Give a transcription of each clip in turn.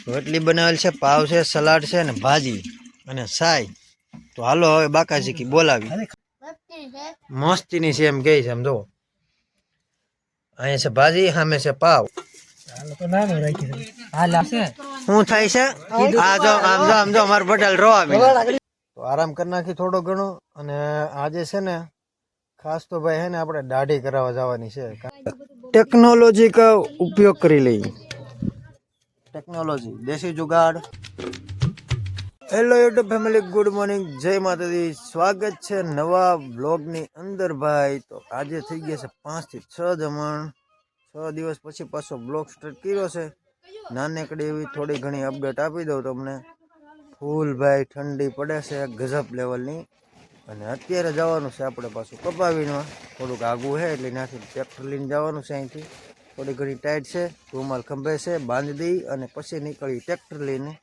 રોટલી બનાવેલ છે, પાવ છે, સલાડ છે ને ભાજી અને સાય. તો હાલો હવે બાકાજી બોલાવી. મસ્તીની છે એમ કે છે, એમ જો અહીંયા છે ભાજી, સામે છે પાવ. શું થાય છે? આમ જો અમારું પટેલ રોવા માંડ્યા. તો આરામ કરી નાખી થોડો ઘણો. અને આજે છે ને ખાસ તો ભાઈ હે ને આપણે દાઢી કરાવવા જવાની છે. ટેકનોલોજી કા ઉપયોગ કરી લઈ. ટેકનોલોજી દેશી જુગાડ. Hello YouTube family, good morning, જય માતાજી. સ્વાગત છે નવા બ્લોગની અંદર ભાઈ. તો આજે થઈ ગયા છે 5 થી 6 જમણ. 6 દિવસ પછી પાછો બ્લોગ સ્ટાર્ટ કર્યો છે. નાનકડી એવી થોડી ઘણી અપડેટ આપી દઉં તમને. ફૂલ ભાઈ ઠંડી પડે છે ગજબ લેવલની. અને અત્યારે જવાનું છે આપણે પાછું કપાવીમાં. થોડુંક આગું છે એટલે ત્યાંથી ટ્રેક્ટર લઈને જવાનું છે. અહીંથી થોડી ઘણી ટાઈટ છે, રૂમાલ ખંભે છે, બાંધી દઈ અને પછી નીકળી ટ્રેક્ટર લઈને.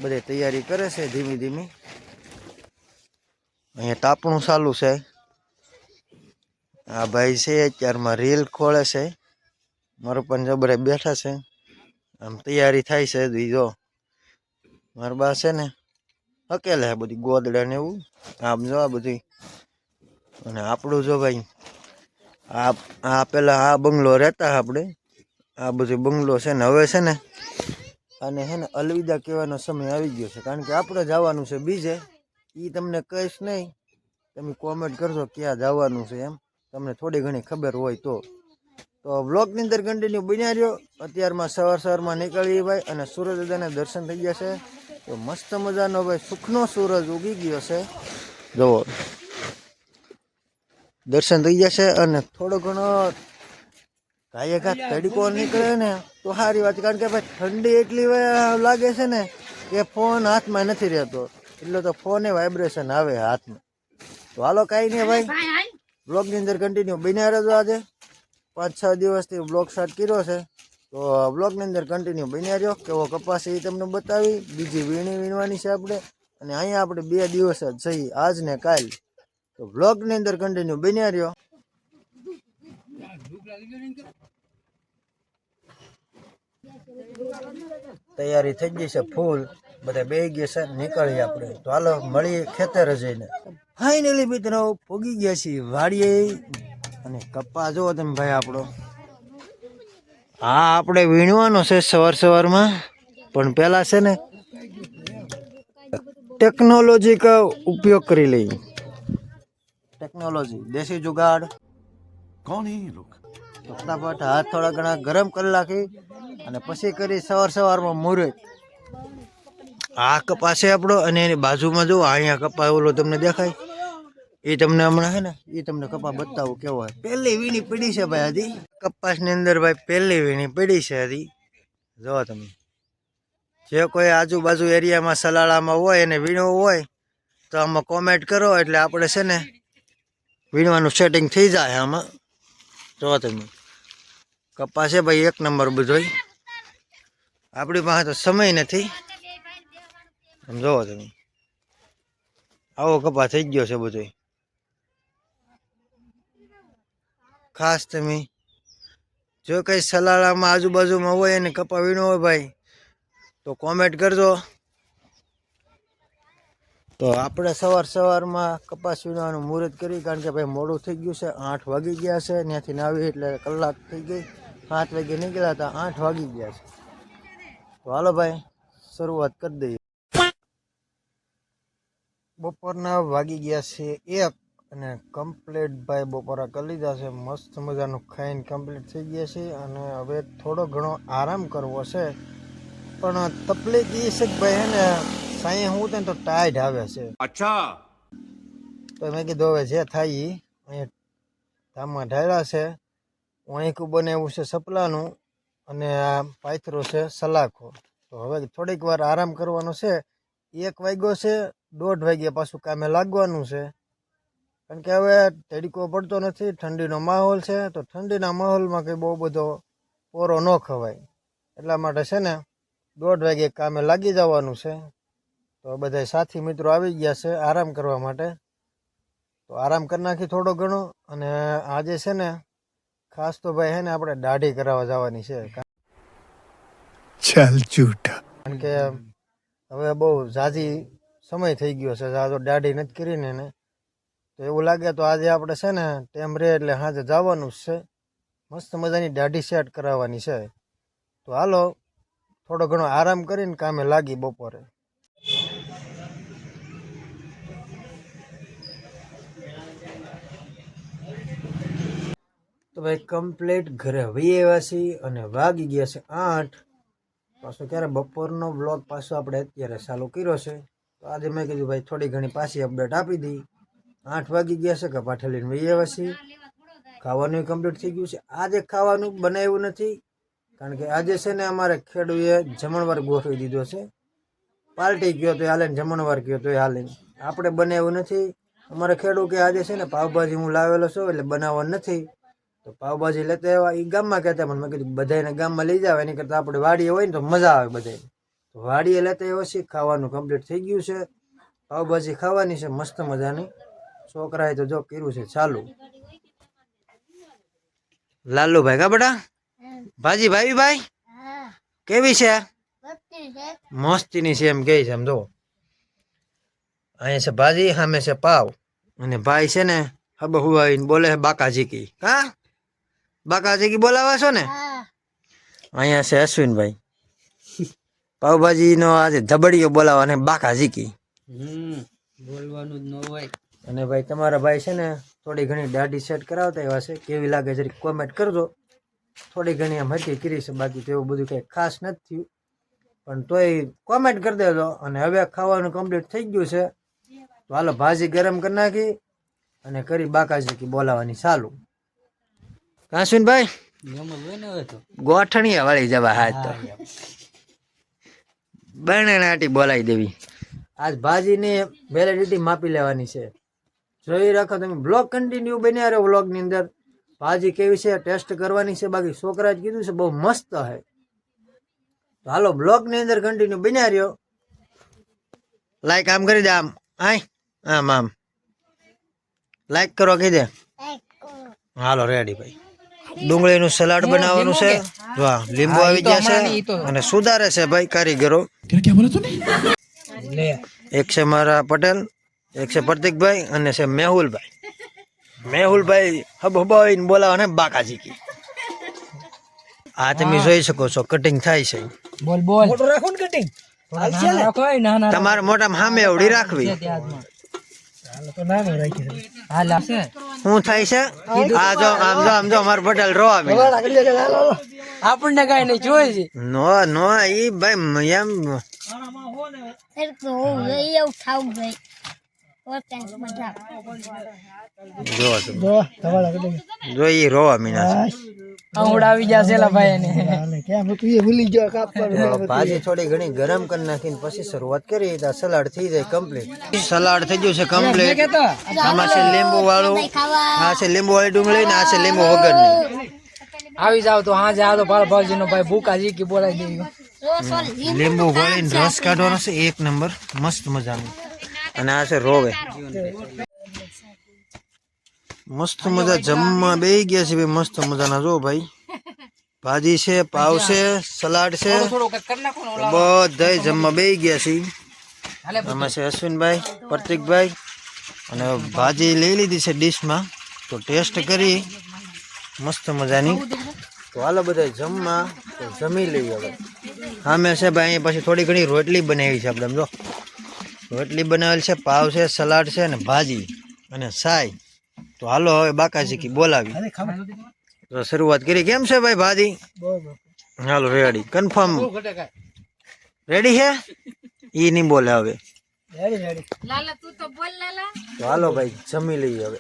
બધે તૈયારી કરે છે ધીમી ધીમી. અહીંયા તાપણું ચાલુ છે. આ ભાઈ છે અત્યારમાં રીલ ખોળે છે. મારો પણ જબરે બેઠા છે. આમ તૈયારી થાય છે. જો મારા બા છે ને અકેલે હે બધી ગોદડા ને એવું. આમ જો આ બધી. અને આપણું જો ભાઈ આ પેલા આ બંગલો રહેતા આપણે. આ બધું બંગલો છે ને હવે છે ને અને હે ને અલવિદા કહેવાનો સમય આવી ગયો છે. કારણ કે આપણે જવાનું છે બીજે. એ તમને કહીશ નહીં, તમે કોમેન્ટ કરજો ક્યાં જવાનું છે એમ. તમને થોડી ઘણી ખબર હોય તો વ્લોગની અંદર કન્ટિન્યુ બન્યા રહ્યો. અત્યારમાં સવારમાં નીકળીએ ભાઈ. અને સૂરજ દાદાને દર્શન થઈ ગયા છે. તો મસ્ત મજાનો ભાઈ સુખનો સૂરજ ઉગી ગયો છે. જુઓ દર્શન થઈ ગયા છે. અને થોડો ઘણો કાંઈ કાંઈ તડકો નીકળે ને તો સારી વાત. કારણ કે ભાઈ ઠંડી એટલી લાગે છે ને કે ફોન હાથમાં નથી રહેતો. એટલે તો ફોને વાઇબ્રેશન આવે હાથમાં. તો હાલો કાંઈ નહીં ભાઈ, બ્લોગની અંદર કન્ટિન્યુ બન્યા રહેજો. આજે 5-6 દિવસથી બ્લોગ સ્ટાર્ટ કર્યો છે. તો બ્લોગની અંદર કન્ટિન્યુ બન્યા રહ્યો. કેવો કપાસ એ તમને બતાવી. બીજી વીણી વીણવાની છે આપણે. અને અહીંયા આપણે 2 દિવસ જ જઈએ, આજ ને કાલ. તો બ્લોગની અંદર કન્ટિન્યુ બન્યા રહ્યો. તૈયારી થઈ ગઈ છે ફૂલ. બધા બે ગયા છે, નીકળીએ આપણે. તો હાલો મળીએ ખેતરે જઈને. ફાઇનલી મિત્રો પોગી ગયા છીએ વાડીએ. અને કપા જો તમે ભાઈ આપણો. હા આપણે વીણવાનો છે સવારમાં. પણ પેલા છે ને ટેકનોલોજી કા ઉપયોગ કરી લઈ. ટેકનોલોજી દેશી જુગાડ. कौन है ये लोग? તો ફટાફટ હાથ થોડા ઘણા ગરમ કરી નાખી અને પછી કરી સવારમાં મુહૂર્ત. આ કપા છે આપણો. અને એની બાજુમાં જો અહીંયા કપા ઓલો તમને દેખાય. એ તમને હમણાં છે ને એ તમને કપા બતાવું કેવો હોય. પહેલી વીણી પડી છે ભાઈ હજી કપાસની અંદર ભાઈ. પહેલી વીણી પડી છે હજી. જો તમે જે કોઈ આજુબાજુ એરિયામાં સલાળામાં હોય અને વીણવું હોય તો આમાં કોમેન્ટ કરો. એટલે આપણે છે ને વીણવાનું સેટિંગ થઈ જાય આમાં. જો તમે કપા છે ભાઈ એક નંબર બધોય. આપણી પાસે તો સમય નથી. આમ જોવો તમે આવો કપા થઈ ગયો છે બધોય. ખાસ તમે જો કઈ સલાળામાં આજુબાજુમાં હોય અને કપા વીણો હોય ભાઈ તો કોમેન્ટ કરજો. તો આપણે સવારમાં કપાસ વીણવાનું મુહૂર્ત કરી. કારણ કે ભાઈ મોડું થઈ ગયું છે. 8 વાગી ગયા છે. ત્યાંથી આવી એટલે કલાક થઈ ગઈ. 7 વાગે નીકળ્યા હતા, 8 વાગી ગયા છે. તો હાલો ભાઈ શરૂઆત કરી દઈએ. બપોરના વાગી ગયા છે 1. અને કમ્પ્લીટ ભાઈ બપોરા કરી લીધા છે. મસ્ત મજાનું ખાઈને કમ્પ્લીટ થઈ ગયા છે. અને હવે થોડો ઘણો આરામ કરવો છે. પણ તકલીફ એ છે કે ભાઈ હે ને સાંઈ હું તો ટાઈટ આવે છે. अच्छा તો મેં કીધું હવે જે થાય એ અહીંયા ધામમાં ઢાળ્યા છે. વાંયકું બનાવ્યું છે સપલાનું. અને આ પાથરો છે સલાખો. તો હવે થોડીક વાર આરામ કરવાનો છે. 1 વાગ્યો છે, 1:30 વાગ્યા પાછું કામે લાગવાનું છે. કારણ કે હવે તડકો પડતો નથી, ઠંડીનો માહોલ છે. તો ઠંડીના માહોલમાં કંઈ બહુ બધો પોરો ન ખવાય. એટલા માટે છે ને 1:30 વાગે કામે લાગી જવાનું છે. તો બધા સાથી મિત્રો આવી ગયા છે આરામ કરવા માટે. તો આરામ કરી નાખી થોડો ઘણો. અને આજે છે ને ખાસ તો ભાઈ હે ને આપણે દાઢી કરાવવા જવાની છે. चल झूठा. કારણ કે હવે બહુ ઝાઝી સમય થઈ ગયો છે, ઝાઝો દાઢી નથી કરીને એને, તો એવું લાગે તો આજે આપણે છે ને ટેમ રે એટલે સાંજે જવાનું જ છે, મસ્ત મજાની દાઢી સેટ કરાવવાની છે. તો હાલો થોડો ઘણો આરામ કરીને કામે લાગી બપોરે. તો ભાઈ કમ્પ્લીટ ઘરે વહી આવ્યા છીએ અને વાગી ગયા છે 8. પાછો ક્યારે બપોરનો વ્લોગ પાછો આપણે અત્યારે ચાલુ કર્યો છે. તો આજે મેં કીધું ભાઈ થોડી ઘણી પાછી અપડેટ આપી દઈ. 8 વાગી ગયા છે, કપાઠે લઈને વહી આવ્યા છીએ. ખાવાનું કમ્પ્લીટ થઈ ગયું છે. આજે ખાવાનું બનાવ્યું નથી, કારણ કે આજે છે ને અમારે ખેડૂએ જમણવાર ગોઠવી દીધો છે. પાર્ટી ગયો તો હાલે ને જમણવાર ગયો તો હાલે, આપણે બનાવ્યું નથી. અમારે ખેડૂ કે આજે છે ને પાવભાજી હું લાવેલો છું એટલે બનાવવાનું નથી, તો પાવભાજી લેતા આવ્યા. એ ગામમાં કહેતા પણ મેં કીધું બધાને ગામમાં લઈ જાવ, એની કરતાં આપણે વાડીએ હોય ને તો મજા આવે બધાને. તો વાડીએ લેતા આવ્યા છીએ. ખાવાનું કમ્પ્લીટ થઈ ગયું છે. પાવભાજી ખાવાની છે મસ્ત મજાની. છોકરાએ તો જો કર્યું છે ચાલુ. લાલુભાઈ કા બેટા ભાજી ભાઈ ભાઈ કેવી છે? મસ્તીની છે એમ કે છે. એમ જો અહીંયા છે ભાજી, સામે છે પાવ, અને ભાઈ છે ને હબ હુવાઈને બોલે છે બાકાજી કી. હા બાકાજી કી બોલાવા છો ને? અહીંયા છે અશ્વિનભાઈ, પાવભાજી નો આજે ધબડીયો બોલાવા ને બાકાજી કી બોલવાનું જ ન હોય. અને ભાઈ તમારા ભાઈ છે ને થોડી ઘણી દાઢી સેટ કરાવતા એવા છે, કેવી લાગે જરી કોમેન્ટ કરજો. થોડી ઘણી આમ હતી કરી છે, બાકી તો એવું બધું કંઈ ખાસ નથી થયું, પણ તોય કોમેન્ટ કરી દેજો. અને હવે ખાવાનું કમ્પ્લીટ થઈ ગયું છે, તો હાલો ભાજી ગરમ કરી નાખી અને કરી બાકાજી બોલાવાની ચાલુ. કાશુનભાઈ ગોઠણીયા વાળી જવા હાથ તો બરણાટી બોલાવી દેવી. આજ ભાજીની વેલિડિટી માપી લેવાની છે. જોઈ રાખો તમે, બ્લોગ કન્ટિન્યુ બન્યા રહ્યો. વ્લોગની અંદર ભાજી કેવી છે ટેસ્ટ કરવાની છે, બાકી છોકરા જ કીધું છે બહુ મસ્ત છે. તો હાલો બ્લોગની અંદર કન્ટિન્યુ બન્યા રહ્યો. લાઈક આમ કરી દે, આમ આમ આમ લાઈક કરો કહી દે. હાલો રેડી ભાઈ. ડુંગળીનું સલાડ બનાવવાનું છે. વાહ લીંબુ આવી ગયા છે અને સુધારે છે ભાઈ કારીગરો. એક છે મારા પટેલ, એક છે પ્રતિકભાઈ અને છે મેહુલભાઈ. મેહુલભાઈ હબાઈને બોલાવા ને બાકાજી કી. આ તમે જોઈ શકો છો કટિંગ થાય છે. બોલ બોલ મોટો રાખો ને કટિંગ. તમારે મોટામાં સામે એવડી રાખવી. શું થાય છે? આ જો આમ જો અમાર પટેલ રોવા આપણને કઈ નહીં જોઈ છે. નો નો ઈ ભાઈ એમ જો ઈ રોવા મીના આવી જશે ભાઈ ભાજી થોડી ઘણી ગરમ કરી નાખીને પછી શરૂઆત કરી તો સલાડ થઈ જાય કમ્પ્લીટ. સલાડ થઈ ગયું છે કમ્પ્લીટ. આમાં છે લીંબુ વાળું, આ છે લીંબુ વાળી ડુંગળી ને આ છે લીંબુ વગરની. આવી જાવ તો હા જા તો પાલભાજી નો ભાઈ ભૂકાજી કી બોલાવી દેવી. લીંબુ ગોળીને રસ કાઢવાનો છે એક નંબર મસ્ત મજાનું. અને આ છે રોવે. મસ્ત મજા જમવા બેહી ગયા છે ભાઈ, મસ્ત મજાના. જો ભાઈ ભાજી છે, પાવ છે, સલાડ છે, બધા જમવા બેહી ગયા છે. આમાં છે અશ્વિનભાઈ, પ્રતિકભાઈ, અને ભાજી લઈ લીધી છે ડીશમાં, તો ટેસ્ટ કરી મસ્ત મજાની. તો હાલો બધા જમવા, તો જમી લઈએ હવે. સામે છે ભાઈ અહીંયા પછી થોડી ઘણી રોટલી બનાવી છે આપણે. જો રોટલી બનાવેલ છે, પાવ છે, સલાડ છે અને ભાજી અને સાય. તો હાલો હવે બાકાજી કી બોલાવી. તો શરૂઆત કરી. કેમ છે ભાઈ ભાજી? હાલો રેડી કન્ફર્મ રેડી છે? ઈ નહીં બોલે હવે. તો હાલો ભાઈ જમી લઈએ હવે.